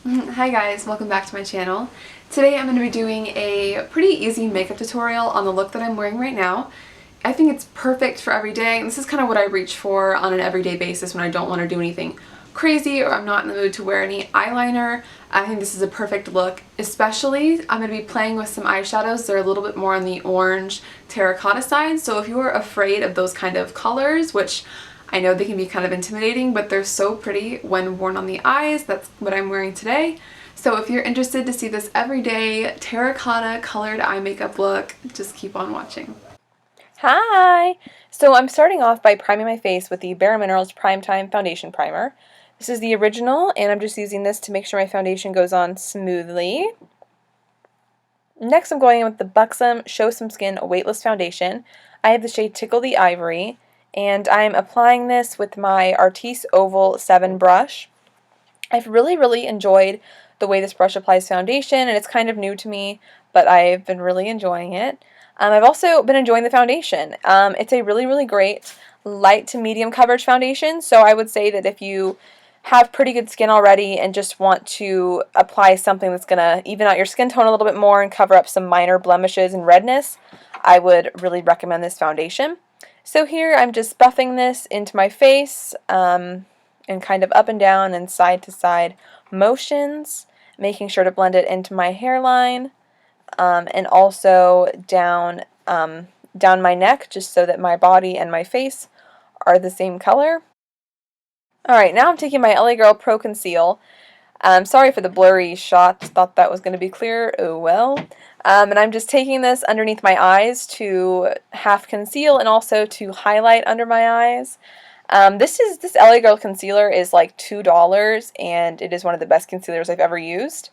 Hi guys, welcome back to my channel. Today I'm going to be doing a pretty easy makeup tutorial on the look that I'm wearing right now. I think it's perfect for every day, and this is kind of what I reach for on an everyday basis when I don't want to do anything crazy or I'm not in the mood to wear any eyeliner. I think this is a perfect look. Especially, I'm going to be playing with some eyeshadows. They're a little bit more on the orange terracotta side, so if you are afraid of those kind of colors, which I know they can be kind of intimidating, but they're so pretty when worn on the eyes. That's what I'm wearing today. So if you're interested to see this everyday terracotta colored eye makeup look, just keep on watching. Hi! So I'm starting off by priming my face with the bareMinerals Primetime Foundation Primer. This is the original, and I'm just using this to make sure my foundation goes on smoothly. Next I'm going in with the Buxom Show Some Skin Weightless Foundation. I have the shade Tickle the Ivory, and I'm applying this with my Artis Oval 7 brush. I've really enjoyed the way this brush applies foundation, and it's kind of new to me, but I've been really enjoying it. I've also been enjoying the foundation. It's a really great light to medium coverage foundation, so I would say that if you have pretty good skin already and just want to apply something that's going to even out your skin tone a little bit more and cover up some minor blemishes and redness, I would really recommend this foundation. So here I'm just buffing this into my face and kind of up and down and side to side motions, making sure to blend it into my hairline and also down my neck, just so that my body and my face are the same color. Alright, now I'm taking my LA Girl Pro Conceal. Sorry for the blurry shot, thought that was going to be clear, oh well. And I'm just taking this underneath my eyes to half conceal and also to highlight under my eyes. This LA Girl concealer is like $2, and it is one of the best concealers I've ever used.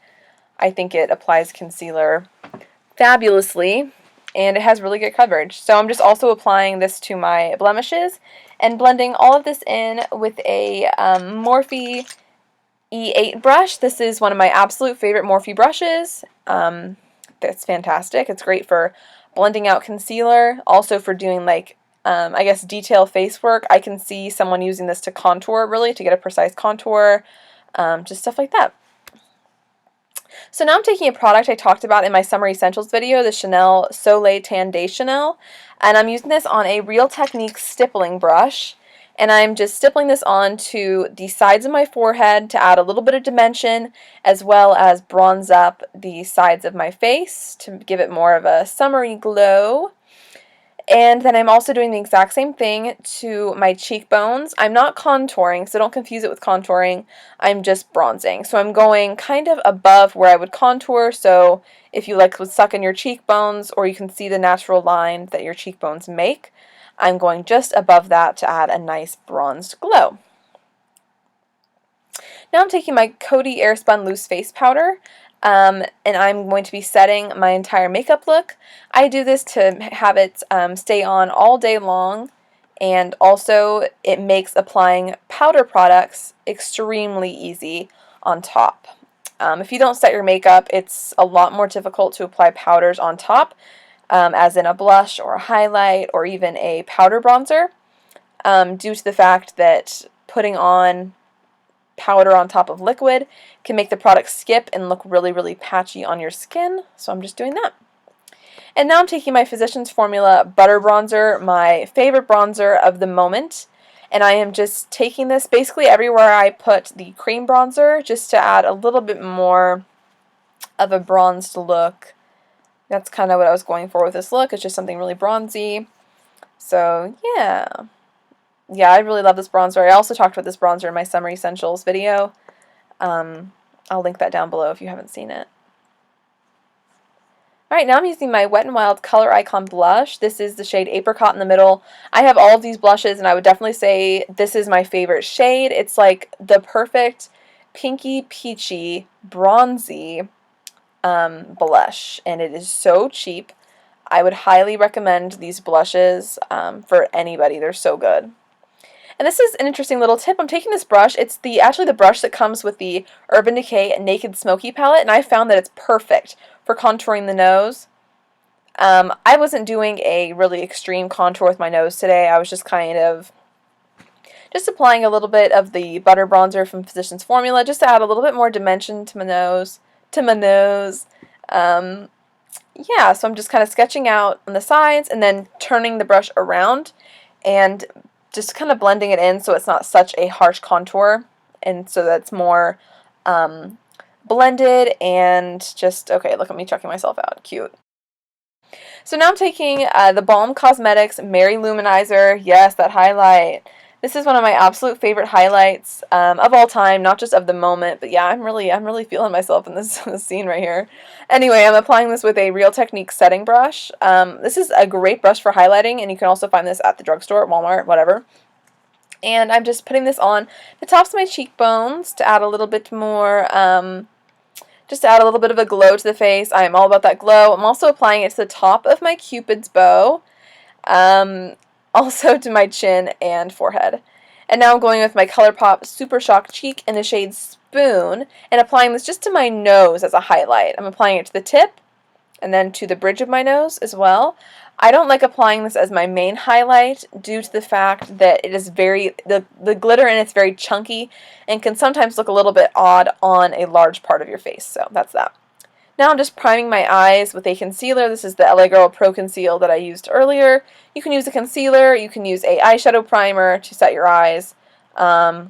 I think it applies concealer fabulously, and it has really good coverage. So I'm just also applying this to my blemishes and blending all of this in with a Morphe E8 brush. This is one of my absolute favorite Morphe brushes. That's fantastic. It's great for blending out concealer, also for doing like I guess detail face work. I can see someone using this to contour, really, to get a precise contour, just stuff like that. So now I'm taking a product I talked about in my Summer Essentials video, the Chanel Soleil Tan de Chanel, and I'm using this on a Real Techniques stippling brush, and I'm just stippling this onto the sides of my forehead to add a little bit of dimension, as well as bronze up the sides of my face to give it more of a summery glow. And then I'm also doing the exact same thing to my cheekbones. I'm not contouring, so don't confuse it with contouring. I'm just bronzing. So I'm going kind of above where I would contour, so if you like would suck in your cheekbones, or you can see the natural line that your cheekbones make, I'm going just above that to add a nice bronzed glow. Now I'm taking my Coty Airspun Loose Face Powder, and I'm going to be setting my entire makeup look. I do this to have it stay on all day long, and also it makes applying powder products extremely easy on top. If you don't set your makeup, it's a lot more difficult to apply powders on top, as in a blush or a highlight or even a powder bronzer, due to the fact that putting on powder on top of liquid can make the product skip and look really patchy on your skin, so I'm just doing that. And now I'm taking my Physicians Formula Butter Bronzer, my favorite bronzer of the moment, and I am just taking this basically everywhere I put the cream bronzer, just to add a little bit more of a bronzed look. That's kind of what I was going for with this look. It's just something really bronzy. So yeah, I really love this bronzer. I also talked about this bronzer in my Summer Essentials video. I'll link that down below if you haven't seen it. Alright, now I'm using my Wet n Wild Coloricon blush. This is the shade Apricot in the middle. I have all of these blushes, and I would definitely say this is my favorite shade. It's like the perfect pinky, peachy, bronzy blush, and it is so cheap. I would highly recommend these blushes for anybody. They're so good. And this is an interesting little tip. I'm taking this brush. It's actually the brush that comes with the Urban Decay Naked Smoky palette, and I found that it's perfect for contouring the nose. I wasn't doing a really extreme contour with my nose today. I was just kind of Just applying a little bit of the Butter Bronzer from Physicians Formula, just to add a little bit more dimension to my nose. Yeah, so I'm just kind of sketching out on the sides and then turning the brush around and just kind of blending it in so it's not such a harsh contour, and so that's more blended and just, okay, look at me checking myself out, cute. So now I'm taking the Balm Cosmetics Mary Lou-Manizer, yes, that highlight. This is one of my absolute favorite highlights of all time, not just of the moment, but yeah, I'm really feeling myself in this scene right here. Anyway, I'm applying this with a Real Techniques setting brush. This is a great brush for highlighting, and you can also find this at the drugstore, Walmart, whatever. And I'm just putting this on the tops of my cheekbones to add a little bit more, just to add a little bit of a glow to the face. I am all about that glow. I'm also applying it to the top of my Cupid's bow. Also to my chin and forehead. And now I'm going with my Colourpop Super Shock Cheek in the shade Spoon and applying this just to my nose as a highlight. I'm applying it to the tip and then to the bridge of my nose as well. I don't like applying this as my main highlight due to the fact that it is the glitter in it's very chunky and can sometimes look a little bit odd on a large part of your face. So that's that. Now I'm just priming my eyes with a concealer. This is the LA Girl Pro Conceal that I used earlier. You can use a concealer, you can use a eyeshadow primer to set your eyes. Yeah,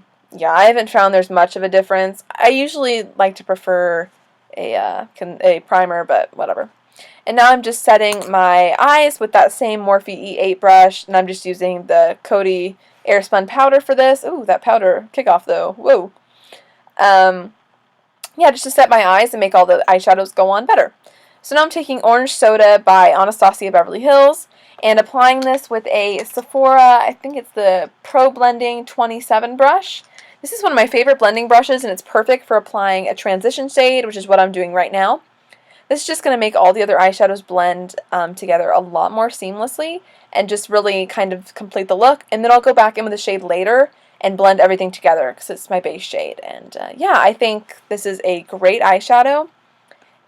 I haven't found there's much of a difference. I usually like to prefer a primer, but whatever. And now I'm just setting my eyes with that same Morphe E8 brush, and I'm just using the Coty Airspun powder for this. Ooh, that powder kickoff though. Whoa. Yeah, just to set my eyes and make all the eyeshadows go on better. So now I'm taking Orange Soda by Anastasia Beverly Hills and applying this with a Sephora, I think it's the Pro Blending 27 brush. This is one of my favorite blending brushes, and it's perfect for applying a transition shade, which is what I'm doing right now. This is just going to make all the other eyeshadows blend together a lot more seamlessly and just really kind of complete the look. And then I'll go back in with the shade later and blend everything together because it's my base shade. And yeah, I think this is a great eyeshadow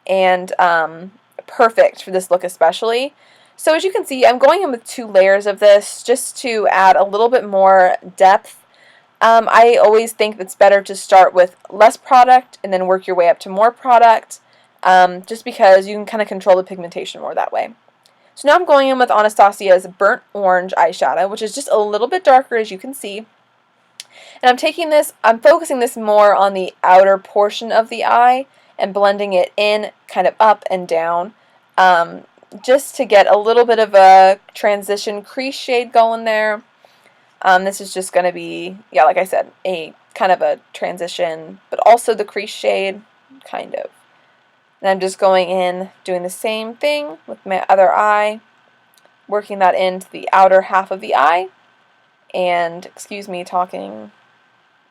and perfect for this look especially. So as you can see, I'm going in with 2 layers of this just to add a little bit more depth. I always think it's better to start with less product and then work your way up to more product, just because you can kind of control the pigmentation more that way. So now I'm going in with Anastasia's Burnt Orange eyeshadow, which is just a little bit darker as you can see. And I'm taking this, I'm focusing this more on the outer portion of the eye and blending it in kind of up and down, just to get a little bit of a transition crease shade going there. This is just going to be, yeah, like I said, a kind of a transition, but also the crease shade, kind of. And I'm just going in, doing the same thing with my other eye, working that into the outer half of the eye, and, excuse me, talking,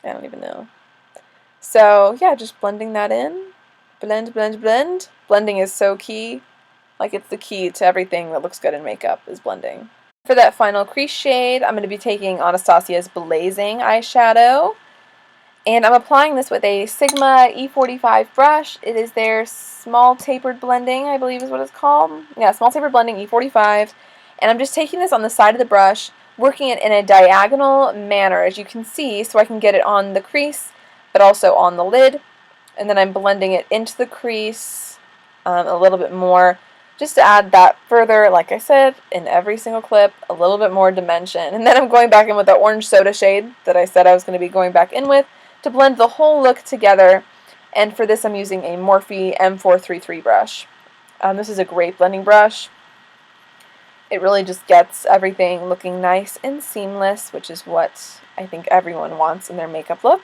I don't even know. So, yeah, just blending that in. Blend, blend, blend. Blending is so key. Like, it's the key to everything that looks good in makeup is blending. For that final crease shade, I'm going to be taking Anastasia's Blazing eyeshadow. And I'm applying this with a Sigma E45 brush. It is their Small Tapered Blending, I believe is what it's called. Yeah, Small Tapered Blending E45. And I'm just taking this on the side of the brush, working it in a diagonal manner, as you can see, so I can get it on the crease, but also on the lid. And then I'm blending it into the crease a little bit more, just to add that further, like I said, in every single clip, a little bit more dimension. And then I'm going back in with the Orange Soda shade that I said I was going to be going back in with to blend the whole look together. And for this I'm using a Morphe M433 brush. This is a great blending brush. It really just gets everything looking nice and seamless, which is what I think everyone wants in their makeup look.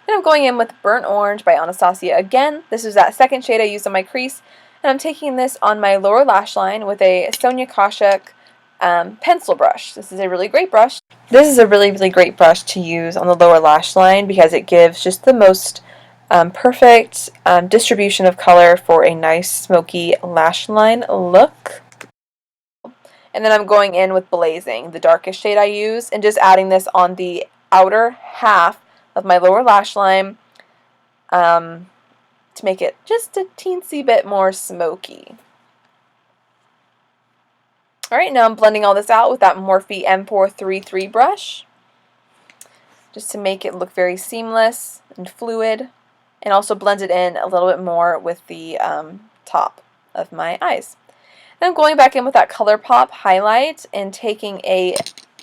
Then I'm going in with Burnt Orange by Anastasia again. This is that second shade I used on my crease. And I'm taking this on my lower lash line with a Sonia Kashuk pencil brush. This is a really great brush. This is a really, really great brush to use on the lower lash line because it gives just the most perfect distribution of color for a nice smoky lash line look. And then I'm going in with Blazing, the darkest shade I use, and just adding this on the outer half of my lower lash line to make it just a teensy bit more smoky. Alright, now I'm blending all this out with that Morphe M433 brush. just to make it look very seamless and fluid, and also blend it in a little bit more with the top of my eyes. And I'm going back in with that Colourpop highlight and taking a,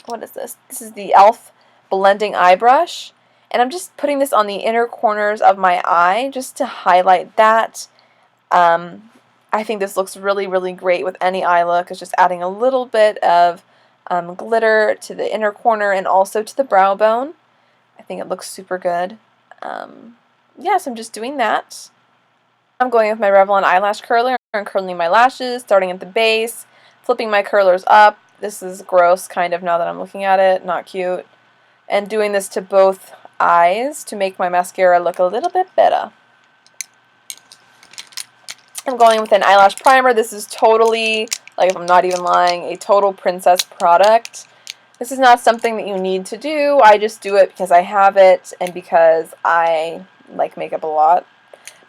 what is this? This is the e.l.f. blending eye brush, and I'm just putting this on the inner corners of my eye just to highlight that. I think this looks really, really great with any eye look. It's just adding a little bit of glitter to the inner corner and also to the brow bone. I think it looks super good. Yeah, so I'm just doing that. I'm going with my Revlon eyelash curler and curling my lashes, starting at the base, flipping my curlers up. This is gross kind of now that I'm looking at it, not cute. And doing this to both eyes to make my mascara look a little bit better. I'm going with an eyelash primer. This is totally, like, if I'm not even lying, a total princess product. This is not something that you need to do. I just do it because I have it and because I like makeup a lot.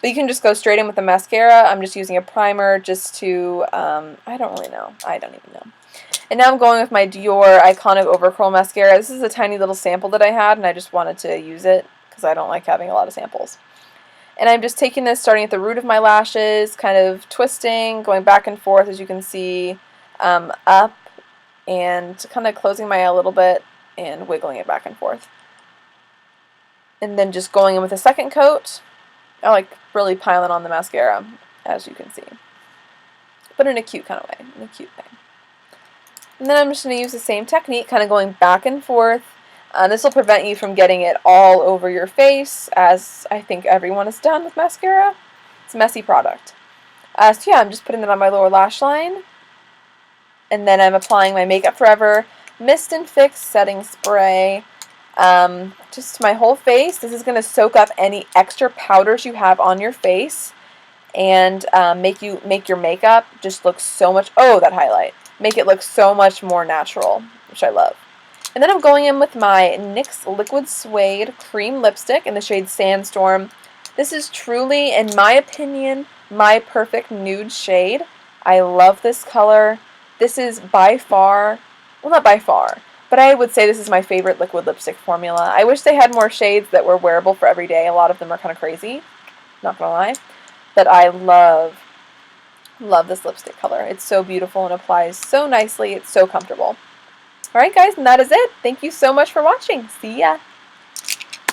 But you can just go straight in with the mascara. I'm just using a primer just to, I don't really know. I don't even know. And now I'm going with my Dior Iconic Overcurl Mascara. This is a tiny little sample that I had, and I just wanted to use it because I don't like having a lot of samples. And I'm just taking this, starting at the root of my lashes, kind of twisting, going back and forth, as you can see, up, and kind of closing my eye a little bit and wiggling it back and forth. And then just going in with a second coat. I like really piling on the mascara, as you can see. But in a cute kind of way, in a cute way. And then I'm just going to use the same technique, kind of going back and forth. This will prevent you from getting it all over your face, as I think everyone has done with mascara. It's a messy product. So yeah, I'm just putting that on my lower lash line. And then I'm applying my Makeup Forever Mist and Fix Setting Spray just to my whole face. This is going to soak up any extra powders you have on your face and make your makeup just look so much, oh, that highlight. Make it look so much more natural, which I love. And then I'm going in with my NYX Liquid Suede Cream Lipstick in the shade Sandstorm. This is truly, in my opinion, my perfect nude shade. I love this color. This is by far, well, not by far, but I would say this is my favorite liquid lipstick formula. I wish they had more shades that were wearable for every day. A lot of them are kind of crazy, not gonna lie. But I love this lipstick color. It's so beautiful and applies so nicely. It's so comfortable. Alright guys, and that is it. Thank you so much for watching. See ya!